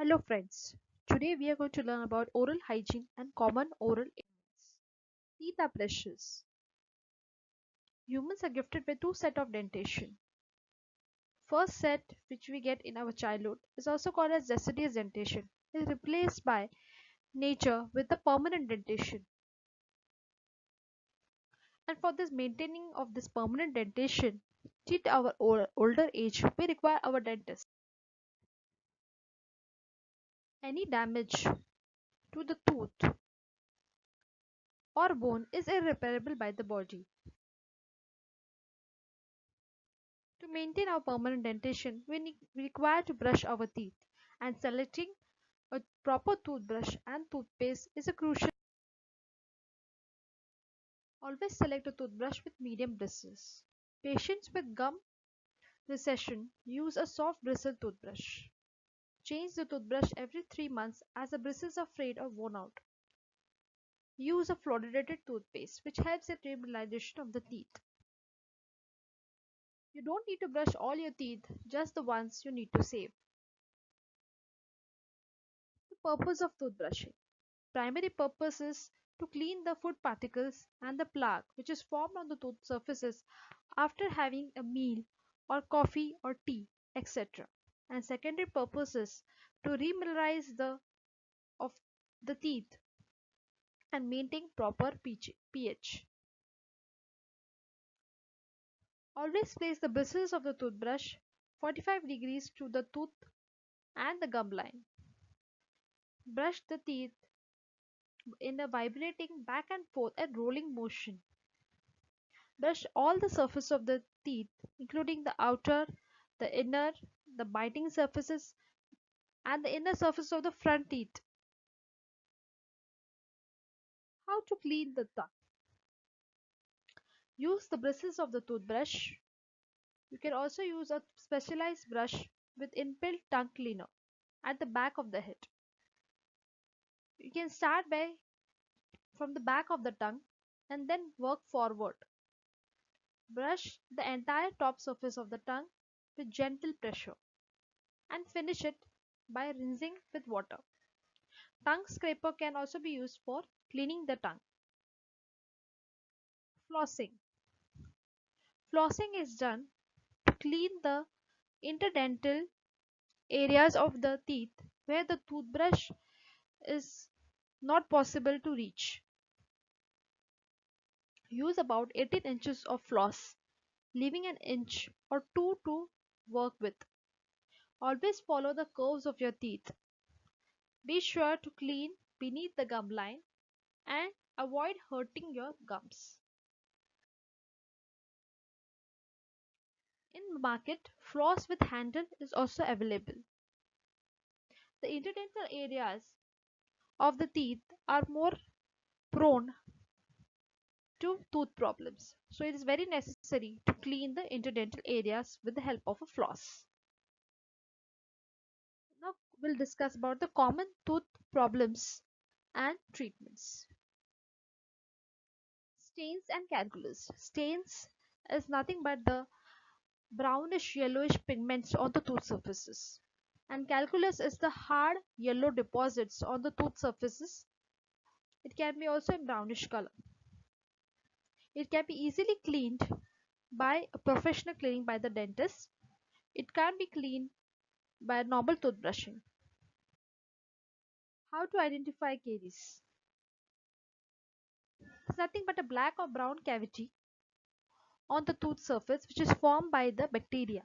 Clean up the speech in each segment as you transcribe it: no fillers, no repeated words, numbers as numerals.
Hello friends. Today we are going to learn about oral hygiene and common oral ailments. Teeth are precious. Humans are gifted with two sets of dentation. First set, which we get in our childhood, is also called as deciduous dentation. It is replaced by nature with the permanent dentation. And for this maintaining of this permanent dentation, till our older age, we require our dentist. Any damage to the tooth or bone is irreparable by the body. To maintain our permanent dentition, we require to brush our teeth, and selecting a proper toothbrush and toothpaste is a crucial. Always select a toothbrush with medium bristles. Patients with gum recession use a soft bristle toothbrush. Change the toothbrush every 3 months as the bristles are frayed or worn out. Use a fluoridated toothpaste which helps in remineralization of the teeth. You don't need to brush all your teeth, just the ones you need to save. The purpose of toothbrushing. Primary purpose is to clean the food particles and the plaque which is formed on the tooth surfaces after having a meal or coffee or tea, etc. And secondary purpose is to remineralize of the teeth and maintain proper pH. Always place the bristles of the toothbrush 45 degrees to the tooth and the gum line. Brush the teeth in a vibrating back and forth and rolling motion. Brush all the surface of the teeth, including the outer, the inner, the biting surfaces, and the inner surface of the front teeth. How to clean the tongue? Use the bristles of the toothbrush. You can also use a specialized brush with inbuilt tongue cleaner at the back of the head. You can start by from the back of the tongue and then work forward. Brush the entire top surface of the tongue with gentle pressure and finish it by rinsing with water. Tongue scraper can also be used for cleaning the tongue. Flossing. Flossing is done to clean the interdental areas of the teeth where the toothbrush is not possible to reach. Use about 18 inches of floss, leaving an inch or two to work with. Always follow the curves of your teeth. Be sure to clean beneath the gum line and avoid hurting your gums. In the market, floss with handle is also available. The interdental areas of the teeth are more prone to tooth problems, so it is very necessary to clean the interdental areas with the help of a floss. Now we'll discuss about the common tooth problems and treatments. Stains and calculus. Stains is nothing but the brownish yellowish pigments on the tooth surfaces, and calculus is the hard yellow deposits on the tooth surfaces. It can be also in brownish color. It can be easily cleaned by a professional cleaning by the dentist. It can be cleaned by normal toothbrushing. How to identify caries? It's nothing but a black or brown cavity on the tooth surface which is formed by the bacteria.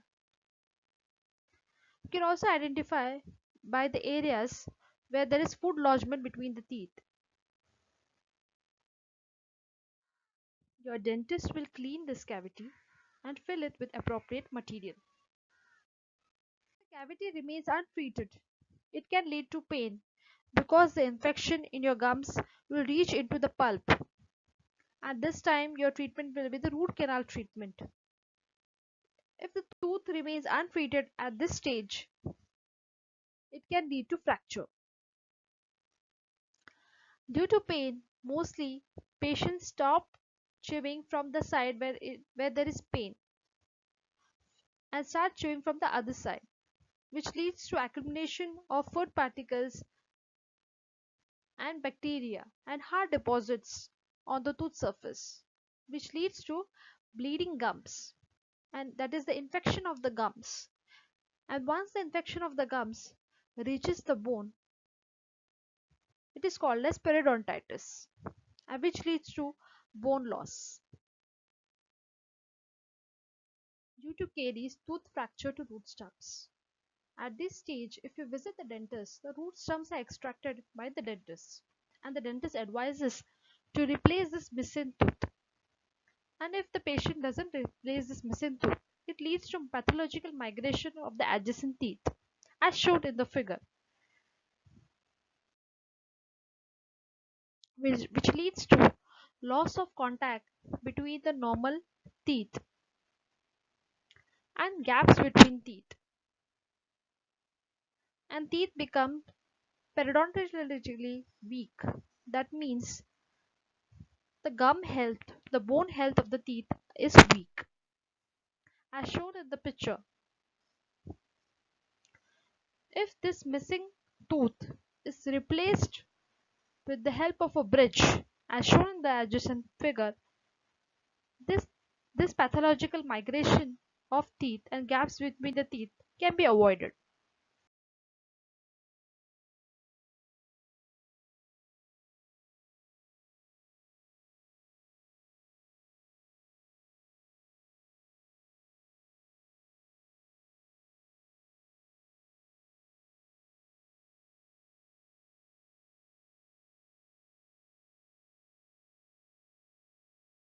You can also identify by the areas where there is food lodgement between the teeth. Your dentist will clean this cavity and fill it with appropriate material. If the cavity remains untreated, it can lead to pain because the infection in your gums will reach into the pulp. At this time, your treatment will be the root canal treatment. If the tooth remains untreated at this stage, it can lead to fracture. Due to pain, mostly patients stop chewing from the side where there is pain and start chewing from the other side, which leads to accumulation of food particles and bacteria and hard deposits on the tooth surface, which leads to bleeding gums, and that is the infection of the gums. And once the infection of the gums reaches the bone, it is called as periodontitis, which leads to bone loss due to caries, tooth fracture to root stumps. At this stage, if you visit the dentist, the root stumps are extracted by the dentist, and the dentist advises to replace this missing tooth. And if the patient doesn't replace this missing tooth, it leads to pathological migration of the adjacent teeth, as shown in the figure, which leads to loss of contact between the normal teeth and gaps between teeth, and teeth become periodontologically weak. That means the gum health, the bone health of the teeth is weak. As shown in the picture, if this missing tooth is replaced with the help of a bridge, as shown in the adjacent figure, this, this pathological migration of teeth and gaps between the teeth can be avoided.